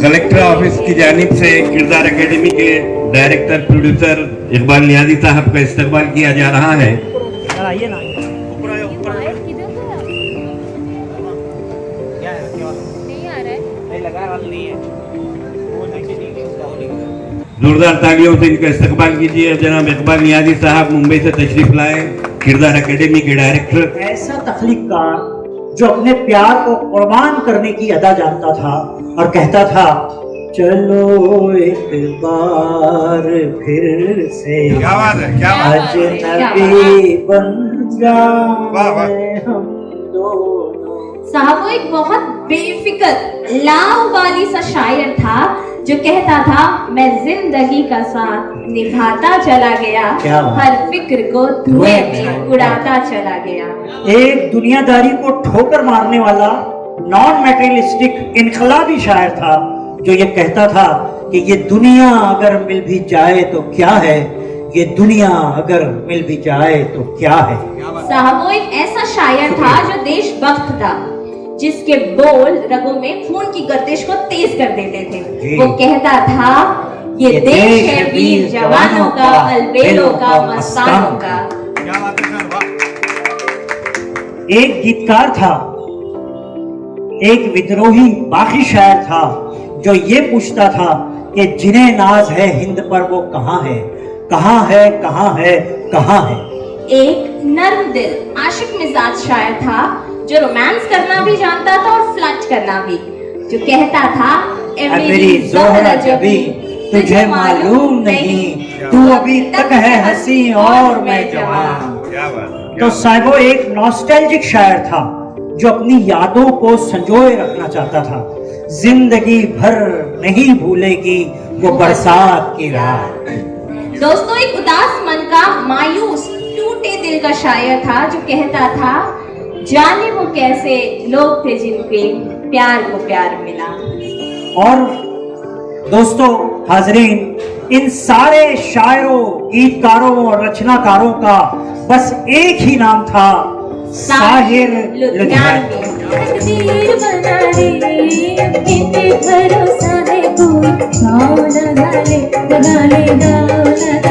Collector office की जानिब से किरदार एकेडमी के डायरेक्टर प्रोड्यूसर इकबाल नियाजी साहब का इस्तकबाल किया जा रहा है। आइए ना, जोरदार तालियों से इनका इस्तकबाल कीजिए। जनाब इकबाल नियाजी साहब मुंबई से तशरीफ लाए, किरदार एकेडमी के डायरेक्टर। ऐसा तख्लीकार जो अपने प्यार को कुर्बान करने की अदा जानता था और कहता था, चलो एक बार फिर से क्या बात है, क्या बात है। अजनबी बन जाए हम दोनों। साहब वो एक बहुत बेफिक्र लावाली सा शायर था जो कहता था, मैं जिंदगी का साथ निभाता चला गया, हर फिक्र को धुएं में उड़ाता चला गया। एक दुनियादारी को ठोकर मारने वाला नॉन मैटेरियलिस्टिक इनकलाबी शायर था जो ये कहता था कि ये दुनिया अगर मिल भी जाए तो क्या है, ये दुनिया अगर मिल भी जाए तो क्या है। साहब वो एक ऐसा शायर था जो देशभक्त था, जिसके बोल रगों में खून की गर्दिश को तेज कर देते थे। वो कहता था, ये देश है वीर जवानों का, अलबेलों का, मस्तानों का। क्या बात है सर, वाह। एक गीतकार था, एक विद्रोही बाकी शायर था जो ये पूछता था कि जिन्हें नाज है हिंद पर वो कहाँ है, कहाँ है, कहाँ है, कहाँ है। एक नर्म दिल आशिक मिजाज शायर था जो रोमांस करना भी जानता था और फ्लर्ट करना भी, जो कहता था, ए मेरी ज़ोहरा जबी तुझे मालूम नहीं, तू अभी तक है हंसी और मैं जवान। क्या बात है, तो साहिबो एक नॉस्टैल्जिक शायर था जो अपनी यादों को संजोए रखना चाहता था। जिंदगी भर नहीं भूलेगी वो बरसात की रात। दोस्तों एक उदास मन का, मायूस टूटे दिल का शायर था जो कहता था, जाने वो कैसे लोग थे जिनके प्यार को प्यार मिला। और दोस्तों हाजरीन, इन सारे शायरों, गीतकारों और रचनाकारों का बस एक ही नाम था, साहिर लुधियानवी। तकदीर बना रे, अपने पे भरोसा है, कोई दाव लगा ले, लगा ले, दाव लगा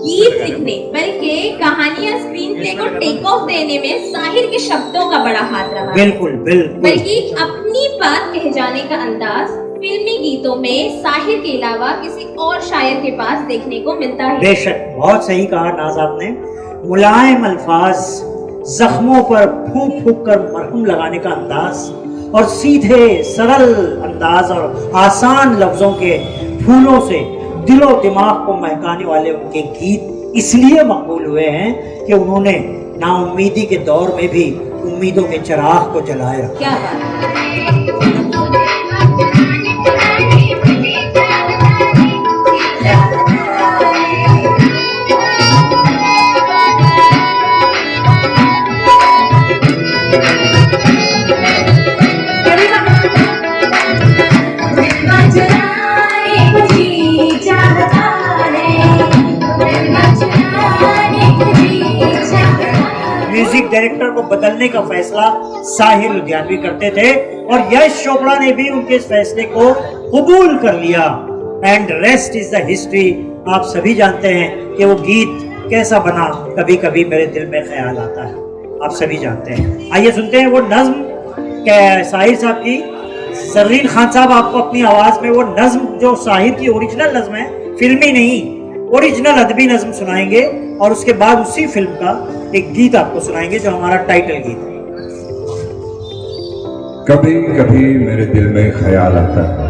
गीत लिखने बल्कि कहानियां स्क्रीन प्ले को टेक ऑफ देने में साहिर के शब्दों का बड़ा हाथ रहा। बिल्कुल बिल्कुल। बल्कि अपनी बात कह जाने का अंदाज फिल्मी गीतों में साहिर के अलावा किसी और शायर के पास देखने को मिलता है। बेशक, बहुत सही कहा नाज आपने। मुलायम अल्फाज, जख्मों पर फूंक फूंक कर मरहम लगाने का अंदाज और सीधे सरल अंदाज और आसान लफ्जों के फूलों से दिलो दिमाग को महकाने वाले उनके गीत इसलिए मकबूल हुए हैं कि उन्होंने नाउम्मीदी के दौर में भी उम्मीदों के चिराग को जलाया। क्या बात। म्यूजिक डायरेक्टर को बदलने का फैसला साहिर लुधियानवी करते थे और यश चोपड़ा ने भी उनके इस फैसले को कबूल कर लिया। And rest is the history. आप सभी जानते हैं कि वो गीत कैसा बना, कभी कभी मेरे दिल में ख्याल आता है, आप सभी जानते हैं। आइए सुनते हैं वो नज्म साहिर साहब की। जरीन खान साहब आपको अपनी आवाज में वो नज्म जो साहिर की ओरिजिनल नज्म है, फिल्मी नहीं, ओरिजिनल अदबी नज्म सुनाएंगे और उसके बाद उसी फिल्म का एक गीत आपको सुनाएंगे जो हमारा टाइटल गीत है। कभी कभी मेरे दिल में ख्याल आता है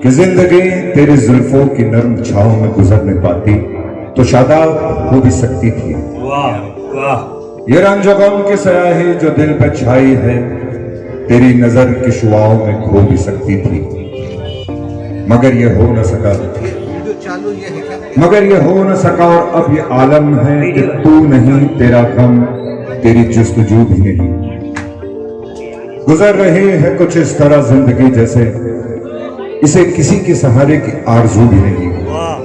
कि जिंदगी तेरी जुल्फों की नरम छांव में गुजर नहीं पाती तो शादाब हो भी सकती थी। वाह वाह। ये रंजो गम की स्याही जो दिल पे छाई है तेरी नजर की शुआओं में खो भी सकती थी, मगर ये हो न सका। जो चालू ये है क्या? मगर ये हो न सका और अब ये आलम है कि तू नहीं, तेरा गम, तेरी जुस्तजू भी नहीं। गुजर रही है कुछ इस तरह जिंदगी जैसे इसे किसी के सहारे की आरजू भी नहीं। वाह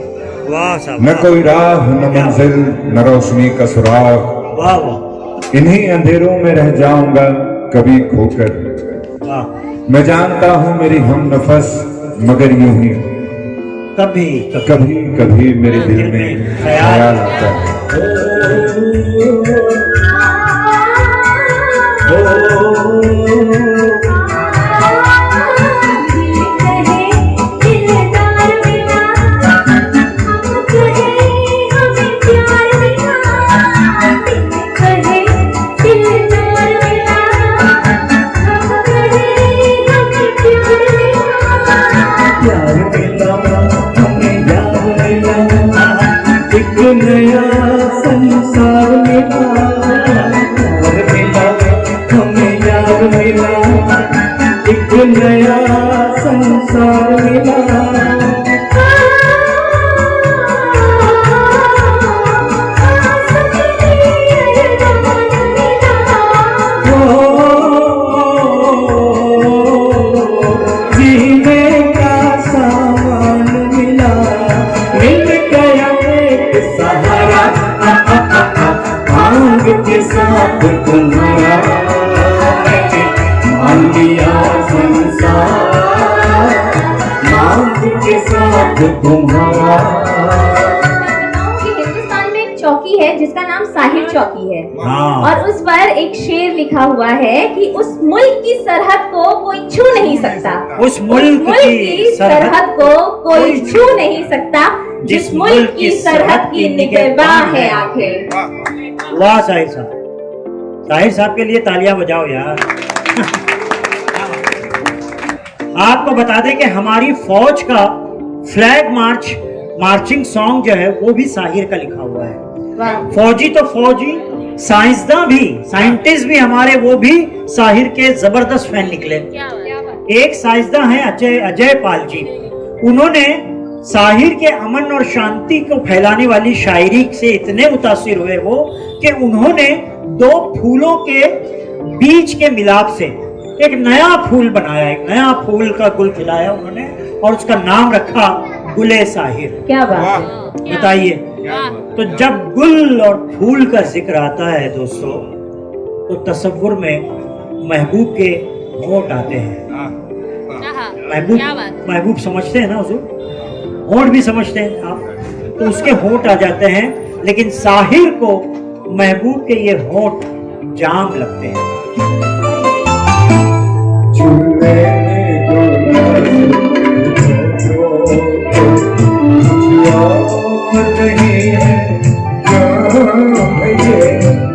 वाह साहब। न कोई राह, न मंजिल, न रोशनी का सुराग। वाह वाह इन्हीं अंधेरों में रह जाऊंगा कभी खोकर। वाह। मैं जानता हूं मेरी हम नफस, मगर यूं ही कभी कभी कभी मेरे दिल में ख्याल आता है। नया संसार मिला, हमें यार मिला, एक नया संसार मिला। जीने का सामान मिला, मिल गया एक सहारा, मांग के साथ तुम्हारा, मान लिया संसार, मांग के साथ तुम्हारा। हिंदुस्तान में एक चौकी है जिसका नाम साहिर चौकी है। हाँ। और उस पर एक शेर लिखा हुआ है कि उस मुल्क की सरहद को कोई छू नहीं सकता, उस मुल्क की सरहद को कोई छू नहीं सकता, जिस मुल्क की सरहद की निगहबान है आंखें। वाह साहिर साहब। साहिर साहब के लिए तालियां बजाओ यार। आपको बता दें कि हमारी फौज का फ्लैग मार्च, मार्चिंग सॉन्ग जो है वो भी साहिर का लिखा हुआ है। वाह। फौजी तो फौजी, साइंसदान भी, साइंटिस्ट भी हमारे, वो भी साहिर के जबरदस्त फैन निकले। एक साइंसदान है अजय पाल जी, उन्होंने साहिर के अमन और शांति को फैलाने वाली शायरी से इतने मुतासिर हुए वो कि उन्होंने दो फूलों के बीज के मिलाप से एक नया फूल बनाया, एक नया फूल का गुल खिलाया उन्होंने और उसका नाम रखा गुले साहिर। क्या बात है। बताइए, तो जब गुल और फूल का जिक्र आता है दोस्तों तो तसव्वुर में महबूब के होंठ आते हैं। महबूब समझते हैं ना हुजूर, होंठ भी समझते हैं आप, तो उसके होंठ आ जाते हैं, लेकिन साहिर को महबूब के ये होंठ जाम लगते हैं।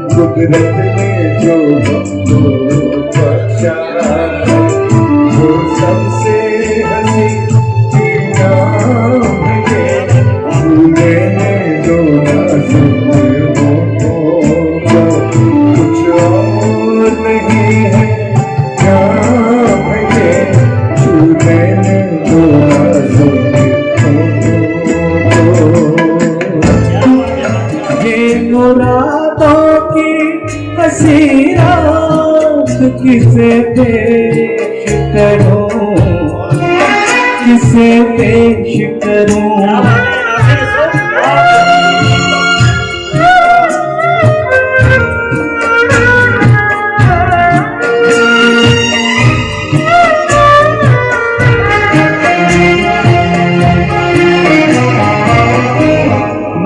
कुदरत में जो बख्शा वो सबसे हंसी नाम है, झूले में जो नाजुक होगा कुछ और नहीं है, नाम है झूले में जो नाजुक होगा। ये मुरादों की हसी रात किसे पेश करूं, किसे पेश करूं।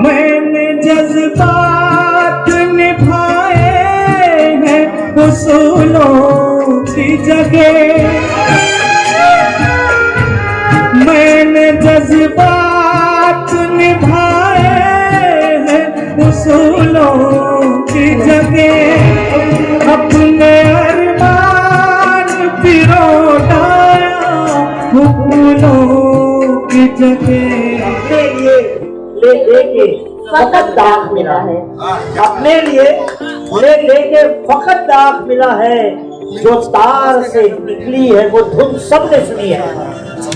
मैंने जज्बात निभाए हैं उसूलों की जगह, मैंने जज्बात निभाए हैं उसूलों की जगह, अपने अरमान फकत दाग मिला है। अपने लिए लेके फकत दाग मिला है। जो तार से निकली है वो धुन सबने सुनी है।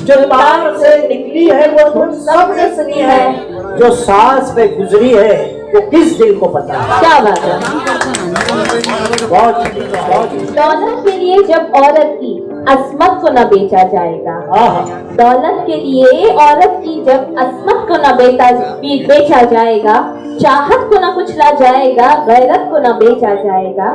जो तार से निकली है वो धुन सबने सुनी है। जो सांस पे गुजरी है वो किस दिल को पता है। क्या बात है। बहुत दौलत के लिए जब औरत की अस्मत को न बेचा जाएगा, दौलत के लिए औरत की जब अस्मत को न बेचा जाएगा, चाहत को न कुचला जाएगा, गैरत को न बेचा जाएगा,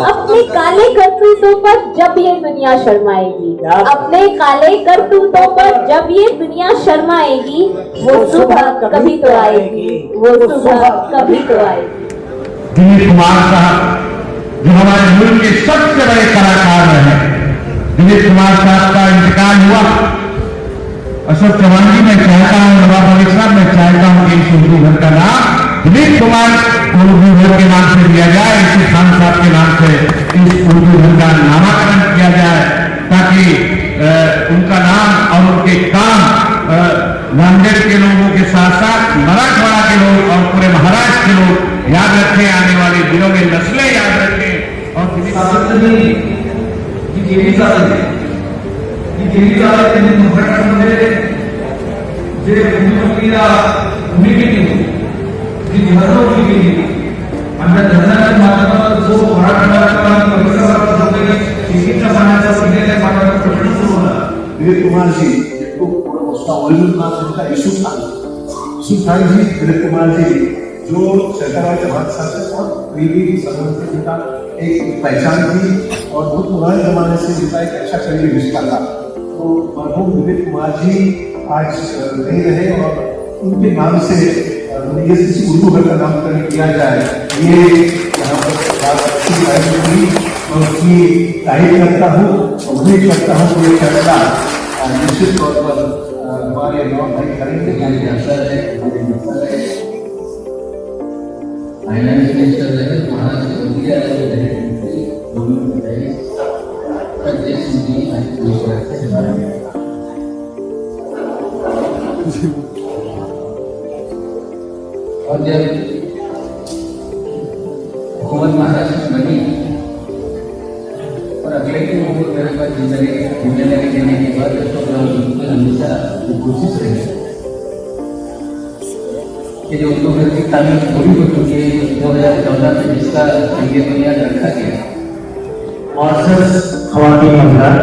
अपने काले करतूतों पर जब ये दुनिया शर्माएगी, अपने काले करतूतों पर जब ये दुनिया शर्माएगी, वो सुबह कभी तो आएगी, वो सुबह कभी तो आएगी। दिलीप कुमार साहब जो हमारे मुल्क के सबसे बड़े कलाकार रहे, दिलीप कुमार साहब का इंतकाल हुआ। अशोक चौहान जी मैं चाहता हूँ, नवाब मलिक साहब मैं चाहता हूँ कि इस उर्दू घर का नाम दिलीप कुमार उर्दू घर के नाम से दिया जाए, इसी खान साहब के नाम से इस उर्दू घर का नामाकरण किया जाए, ताकि उनका नाम और उनके काम नांदेड़ के लोगों के साथ साथ मराठवाड़ा के लोग और पूरे महाराष्ट्र के लोग याद रखें, आने वाले दिनों में नस्लें याद रखें। और दिलीप कुमार जी तो उसका ओरिजिनल नाम उनका यूसुफ खान जी। दिलीप कुमार जी जो सरकार बादशाह से बहुत करीबी संबंध का एक पहचान थी और बहुत पुराने जमाने से जिनका एक अच्छा करीबी रिश्ता था। तो मरहूम दिलीप कुमार जी आज नहीं रहे और उनके नाम से ये किसी उर्दू घर का नामकरण किया जाए, ये यहाँ पर बात अच्छी हुई और उसकी तारीफ करता हूँ और उम्मीद करता हूँ कि ये चर्चा निश्चित तौर पर हमारे गाँव भाई करेंगे। फाइनेंस मिनिस्टर रहे, महाराष्ट्र इंडिया रहे, दोनों रहे, प्रदेश में और जब हुकूमत महाराष्ट्र बनी और अगले के लोगों को मेरे पास जिम्मेदारी देने के बाद तो हमेशा कोशिश रही कि जो उर्दू घर की तालीम पूरी हो चुकी है 2014 में जिसका बुनियाद रखा गया। ख़वातीन हज़रात,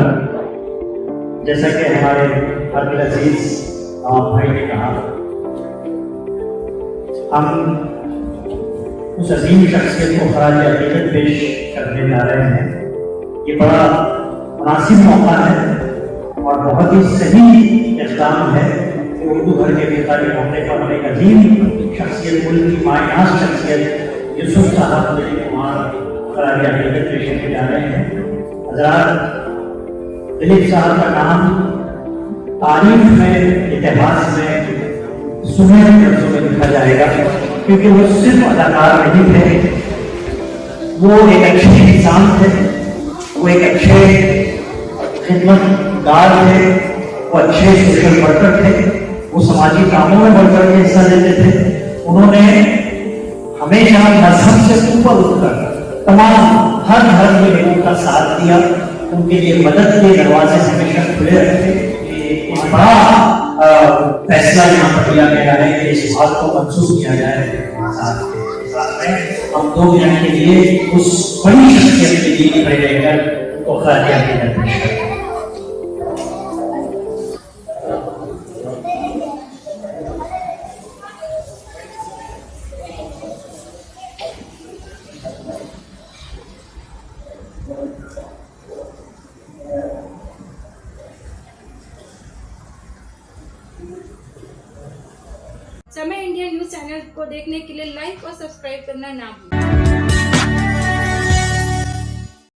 जैसा कि हमारे अब्दुल अजीज भाई ने कहा, हम उस अजीम शख्सियत को खराज अकीदत पेश करने जा रहे हैं। ये बड़ा मुनासिब मौका है और बहुत ही सही इक़दाम है कि उर्दू घर के बेतारी मौके पर हम एक अजीम शख्सियत, मुल्क की मायनाज शख्सियत यूसुफ साहब दिलीप कुमार खराज अकीदत पेश करने जा रहे हैं। हज़रात, दिलीप साहब का नाम तारीख में, इतिहास में सुनहरे लफ्ज़ों में लिखा जाएगा, क्योंकि वो सिर्फ अदाकार नहीं थे, वो एक अच्छे इंसान थे, वो एक अच्छे खिदमतगार थे, वो अच्छे सोशल वर्कर थे, वो समाजी कामों में बढ़कर के हिस्सा लेते थे। उन्होंने हमेशा मजहब से ऊपर उठकर तमाम हर धर्म के लोगों का साथ दिया, उनके लिए मदद के दरवाजे हमेशा खुले रखे। एक बड़ा फैसला यहाँ पर लिया गया है कि इस बात को महसूस किया जाए हम 2 मिनट के लिए उस बड़ी शख्सियत के लिए खड़े रहकर उनको खराज अकीदत पेश करें। समय इंडिया न्यूज चैनल को देखने के लिए लाइक और सब्सक्राइब करना ना भूलें।